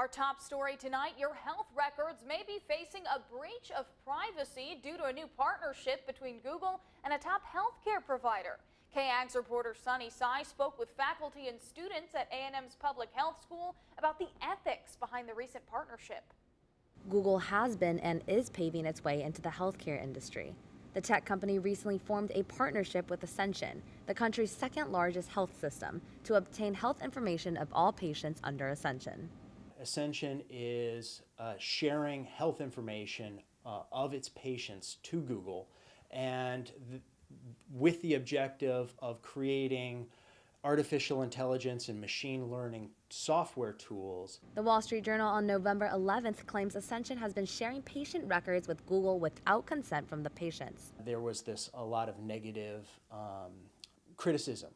Our top story tonight, your health records may be facing a breach of privacy due to a new partnership between Google and a top healthcare provider. KAGS reporter Sunny Sai spoke with faculty and students at A&M's Public Health School about the ethics behind the recent partnership. Google has been and is paving its way into the healthcare industry. The tech company recently formed a partnership with Ascension, the country's second largest health system, to obtain health information of all patients under Ascension. Ascension is sharing health information of its patients to Google, and with the objective of creating artificial intelligence and machine learning software tools. The Wall Street Journal on November 11th claims Ascension has been sharing patient records with Google without consent from the patients. There was a lot of negative criticism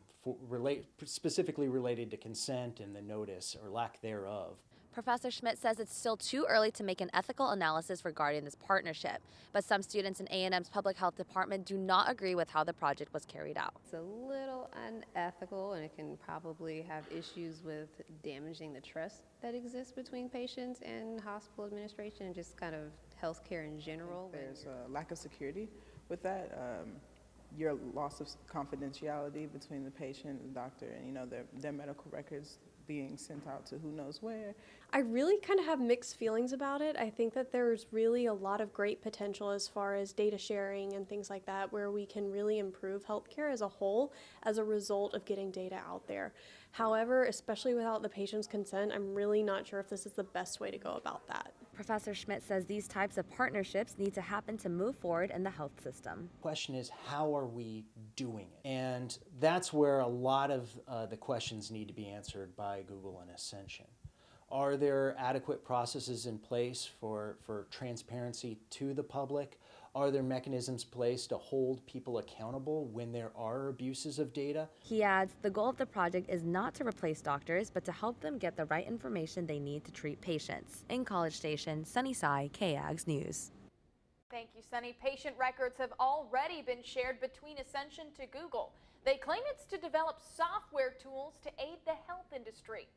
specifically related to consent and the notice or lack thereof. Professor Schmidt says it's still too early to make an ethical analysis regarding this partnership, but some students in A&M's Public Health Department do not agree with how the project was carried out. It's a little unethical, and it can probably have issues with damaging the trust that exists between patients and hospital administration and just kind of healthcare in general. There's a lack of security with that. Your loss of confidentiality between the patient and the doctor, and their medical records being sent out to who knows where. I really kind of have mixed feelings about it. I think that there's really a lot of great potential as far as data sharing and things like that, where we can really improve healthcare as a whole as a result of getting data out there. However, especially without the patient's consent, I'm really not sure if this is the best way to go about that. Professor Schmidt says these types of partnerships need to happen to move forward in the health system. The question is, how are we doing it? And that's where a lot of the questions need to be answered by Google and Ascension. Are there adequate processes in place for transparency to the public? Are there mechanisms placed to hold people accountable when there are abuses of data? He adds, the goal of the project is not to replace doctors, but to help them get the right information they need to treat patients. In College Station, Sunny Sai, KAGS News. Thank you, Sunny. Patient records have already been shared between Ascension to Google. They claim it's to develop software tools to aid the health industry.